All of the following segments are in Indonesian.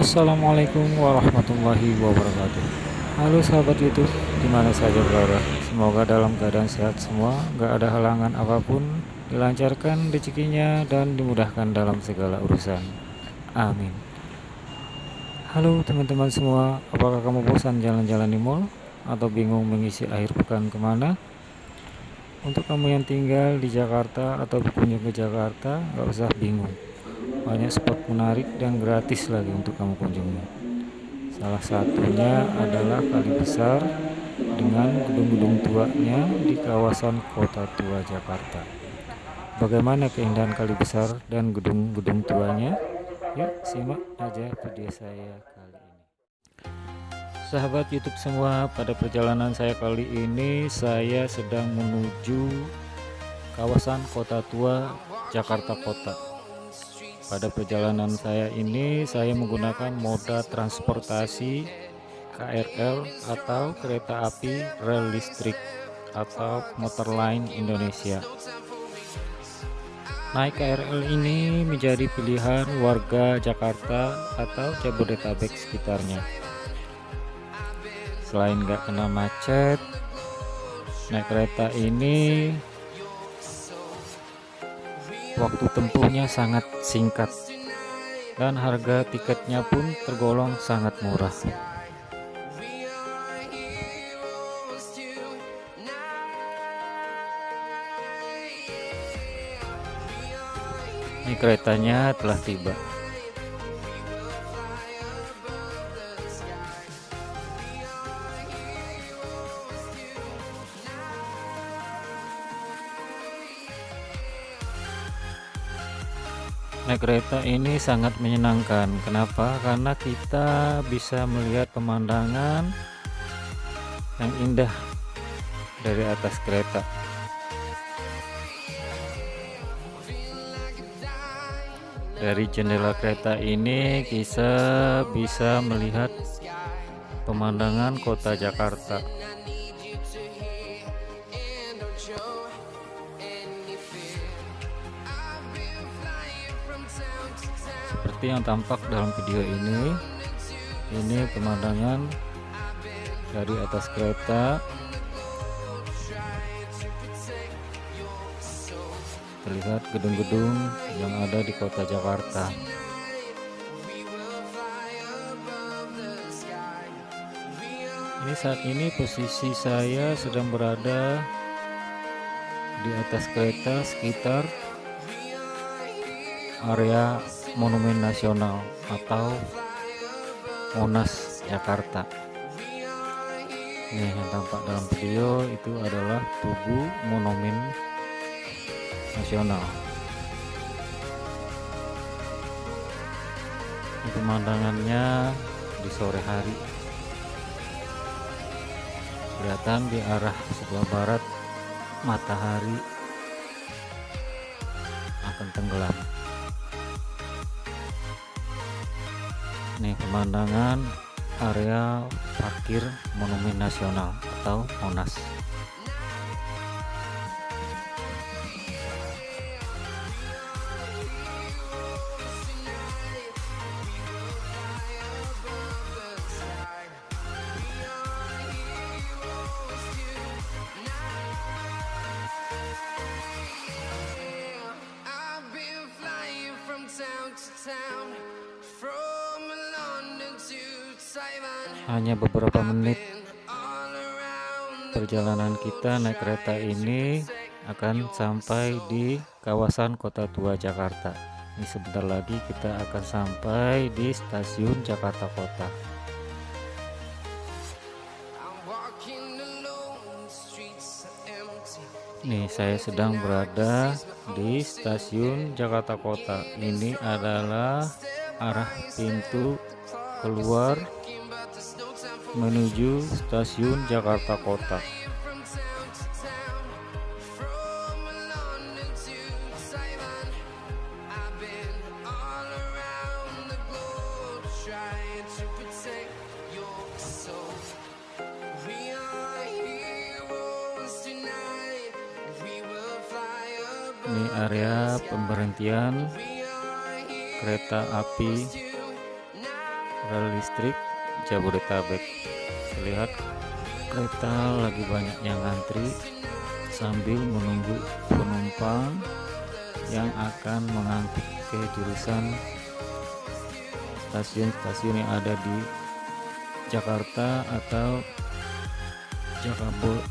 Assalamualaikum warahmatullahi wabarakatuh. Halo sahabat YouTube, dimana saja berada. Semoga dalam keadaan sehat semua, gak ada halangan apapun, dilancarkan rezekinya dan dimudahkan dalam segala urusan. Amin. Halo teman-teman semua, apakah kamu bosan jalan-jalan di mall? Atau bingung mengisi akhir pekan kemana? Untuk kamu yang tinggal di Jakarta atau berkunjung ke Jakarta, gak usah bingung. Banyak spot menarik dan gratis lagi untuk kamu kunjungi. Salah satunya adalah Kali Besar dengan gedung-gedung tuanya di kawasan Kota Tua Jakarta. Bagaimana keindahan Kali Besar dan gedung-gedung tuanya? Yuk simak aja video saya kali ini. Sahabat YouTube semua, pada perjalanan saya kali ini saya sedang menuju kawasan Kota Tua Jakarta Kota. Pada perjalanan saya ini saya menggunakan moda transportasi KRL atau kereta api rel listrik atau Komuter Line Indonesia. Naik KRL ini menjadi pilihan warga Jakarta atau Jabodetabek sekitarnya. Selain gak kena macet, naik kereta ini waktu tempuhnya sangat singkat dan harga tiketnya pun tergolong sangat murah. Ini keretanya telah tiba. Naik kereta ini sangat menyenangkan. Kenapa? Karena kita bisa melihat pemandangan yang indah dari atas kereta. Dari jendela kereta ini kita bisa melihat pemandangan kota Jakarta. Seperti yang tampak dalam video ini pemandangan dari atas kereta. Terlihat gedung-gedung yang ada di kota Jakarta. Ini saat ini posisi saya sedang berada di atas kereta sekitar area Monumen Nasional atau Monas Jakarta. Nih yang tampak dalam video itu adalah Tugu Monumen Nasional. Ini pemandangannya di sore hari. Kelihatan di arah sebelah barat matahari akan tenggelam. Nih pemandangan area parkir Monumen Nasional atau Monas. Hanya beberapa menit perjalanan kita naik kereta ini akan sampai di kawasan Kota Tua Jakarta. Ini sebentar lagi kita akan sampai di stasiun Jakarta Kota. Nih saya sedang berada di stasiun Jakarta Kota. Ini adalah arah pintu keluar menuju stasiun Jakarta Kota. Ini area pemberhentian kereta api rel listrik Jabodetabek. Terlihat kereta lagi banyak yang ngantri sambil menunggu penumpang yang akan mengangkut ke jurusan stasiun-stasiun yang ada di Jakarta atau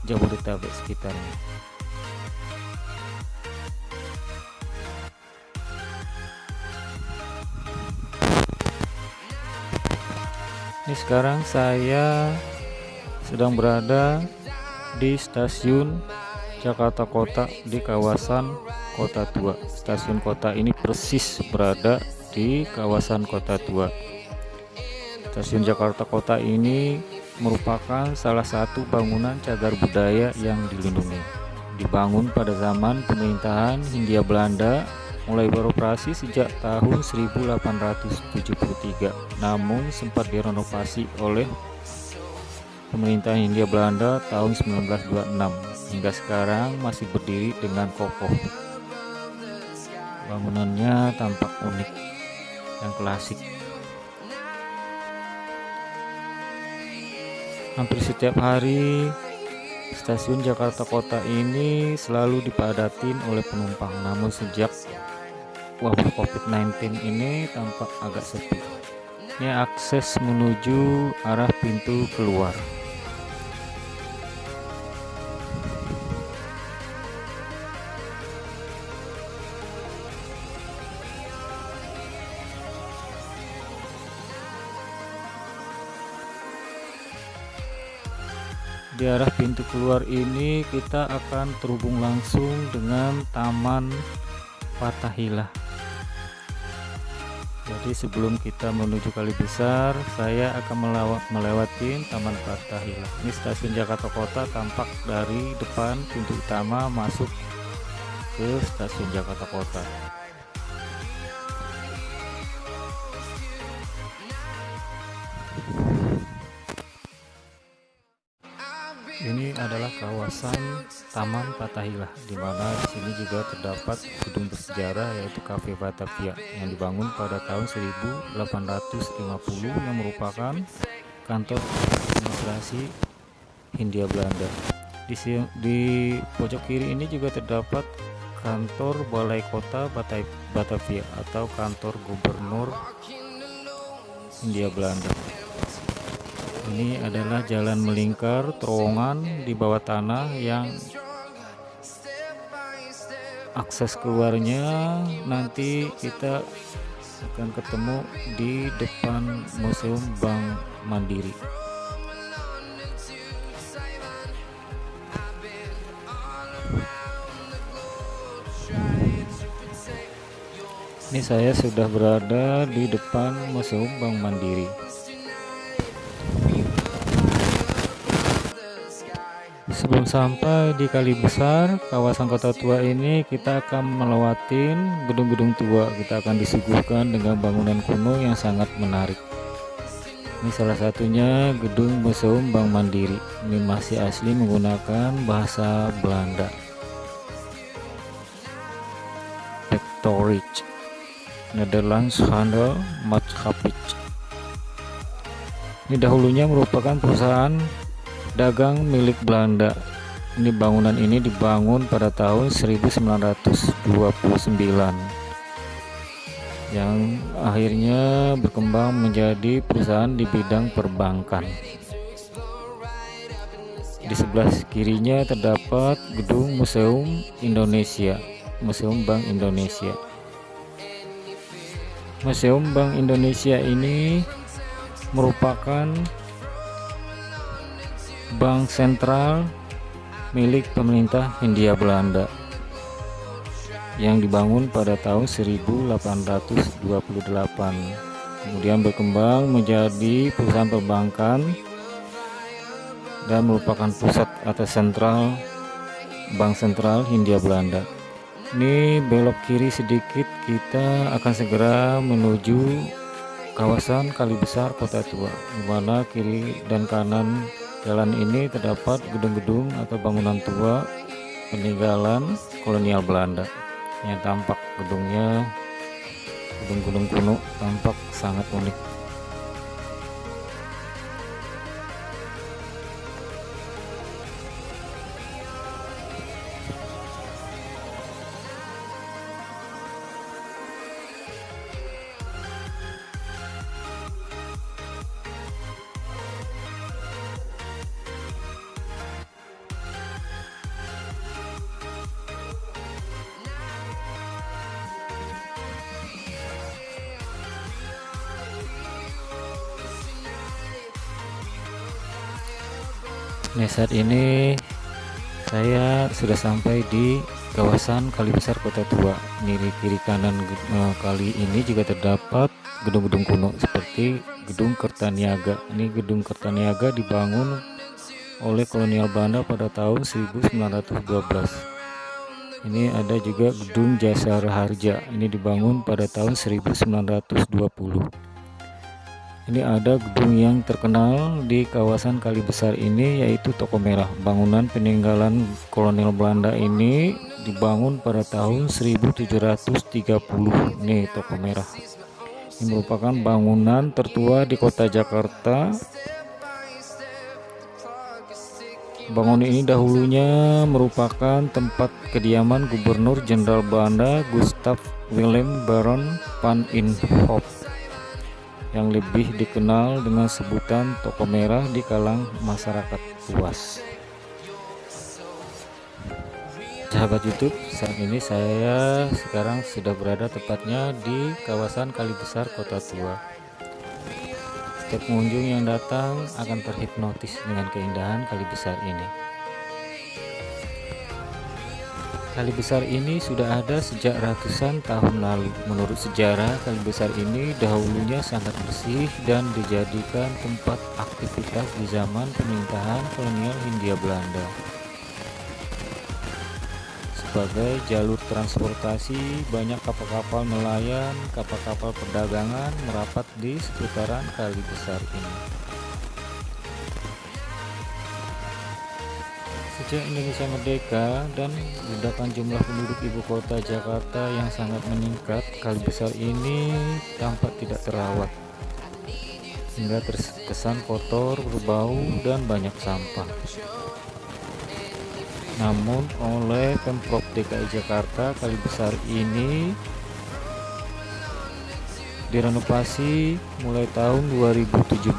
Jabodetabek sekitarnya. Ini sekarang saya sedang berada di stasiun Jakarta Kota di kawasan Kota Tua. Stasiun kota ini persis berada di kawasan Kota Tua. Stasiun Jakarta Kota ini merupakan salah satu bangunan cagar budaya yang dilindungi. Dibangun pada zaman pemerintahan Hindia Belanda, mulai beroperasi sejak tahun 1873, namun sempat direnovasi oleh pemerintah Hindia Belanda tahun 1926. Hingga sekarang masih berdiri dengan kokoh. Bangunannya tampak unik dan klasik. Hampir setiap hari stasiun Jakarta Kota ini selalu dipadatin oleh penumpang, namun sejak wabah COVID-19 ini tampak agak sepi. Ini akses menuju arah pintu keluar. Di arah pintu keluar ini kita akan terhubung langsung dengan Taman Fathahilah. Jadi sebelum kita menuju Kali Besar, saya akan melewati Taman Fathahilah. Ini stasiun Jakarta Kota tampak dari depan pintu utama masuk ke stasiun Jakarta Kota. Ini adalah kawasan Taman Fathahilah, di mana di sini juga terdapat gedung bersejarah yaitu Cafe Batavia yang dibangun pada tahun 1850 yang merupakan kantor administrasi Hindia Belanda. Di pojok kiri ini juga terdapat kantor Balai Kota Batavia atau kantor Gubernur Hindia Belanda. Ini adalah jalan melingkar terowongan di bawah tanah yang akses keluarnya nanti kita akan ketemu di depan Museum Bank Mandiri. Ini saya sudah berada di depan Museum Bank Mandiri. Sebelum sampai di Kali Besar, kawasan Kota Tua ini, kita akan melewatin gedung-gedung tua. Kita akan disuguhkan dengan bangunan kuno yang sangat menarik. Ini salah satunya gedung Museum Bank Mandiri. Ini masih asli menggunakan bahasa Belanda. Factory Nederlands Handel Maatschappij. Ini dahulunya merupakan perusahaan dagang milik Belanda. Ini bangunan ini dibangun pada tahun 1929 yang akhirnya berkembang menjadi perusahaan di bidang perbankan. Di sebelah kirinya terdapat gedung Museum Indonesia, Museum Bank Indonesia. Museum Bank Indonesia ini merupakan bank sentral milik pemerintah Hindia Belanda yang dibangun pada tahun 1828, kemudian berkembang menjadi perusahaan perbankan dan merupakan pusat atau sentral bank sentral Hindia Belanda. Ini belok kiri sedikit, kita akan segera menuju kawasan Kali Besar Kota Tua, di mana kiri dan kanan jalan ini terdapat gedung-gedung atau bangunan tua peninggalan kolonial Belanda yang tampak gedung-gedung kuno tampak sangat unik. Nih, saat ini saya sudah sampai di kawasan Kali Besar Kota Tua. Ini di kiri kanan kali ini juga terdapat gedung-gedung kuno seperti Gedung Kertaniaga. Ini Gedung Kertaniaga dibangun oleh kolonial Belanda pada tahun 1912. Ini ada juga Gedung Jasa Raharja. Ini dibangun pada tahun 1920. Ini ada gedung yang terkenal di kawasan Kali Besar ini, yaitu Toko Merah. Bangunan peninggalan kolonial Belanda ini dibangun pada tahun 1730. Nih, Toko Merah. Ini merupakan bangunan tertua di kota Jakarta. Bangunan ini dahulunya merupakan tempat kediaman Gubernur Jenderal Belanda Gustav Willem Baron van Imhoff, yang lebih dikenal dengan sebutan Toko Merah di kalangan masyarakat luas. Sahabat YouTube, saat ini saya sekarang sudah berada tepatnya di kawasan Kali Besar Kota Tua. Setiap pengunjung yang datang akan terhipnotis dengan keindahan Kali Besar ini. Kali Besar ini sudah ada sejak ratusan tahun lalu. Menurut sejarah, Kali Besar ini dahulunya sangat bersih dan dijadikan tempat aktivitas di zaman pemerintahan kolonial Hindia Belanda. Sebagai jalur transportasi, banyak kapal-kapal nelayan, kapal-kapal perdagangan merapat di seputaran Kali Besar ini. Sejak Indonesia merdeka dan ledakan jumlah penduduk ibu kota Jakarta yang sangat meningkat, Kali Besar ini tampak tidak terawat, hingga terkesan kotor, berbau, dan banyak sampah. Namun oleh Pemprov DKI Jakarta, Kali Besar ini direnovasi mulai tahun 2017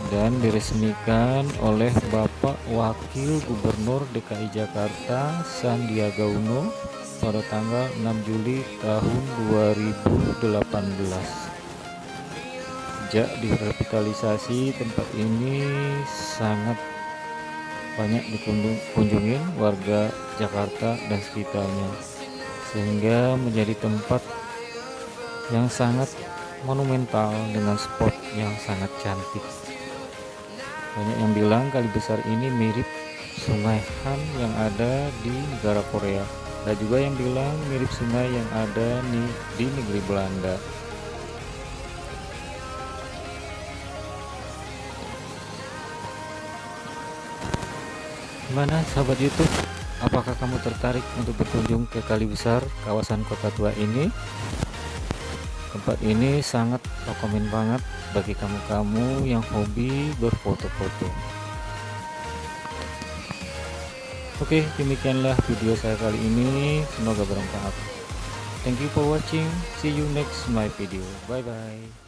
dan diresmikan oleh Bapak Wakil Gubernur DKI Jakarta Sandiaga Uno pada tanggal 6 Juli tahun 2018. Sejak direvitalisasi, tempat ini sangat banyak dikunjungi warga Jakarta dan sekitarnya, sehingga menjadi tempat yang sangat monumental dengan spot yang sangat cantik. Banyak yang bilang Kali Besar ini mirip Sungai Han yang ada di negara Korea. Ada juga yang bilang mirip sungai yang ada di negeri Belanda. Gimana sahabat YouTube? Apakah kamu tertarik untuk berkunjung ke Kali Besar, kawasan Kota Tua ini? Tempat ini sangat rekomen banget bagi kamu yang hobi berfoto-foto. Oke, demikianlah video saya kali ini. Semoga bermanfaat. Thank you for watching. See you next my video. Bye bye.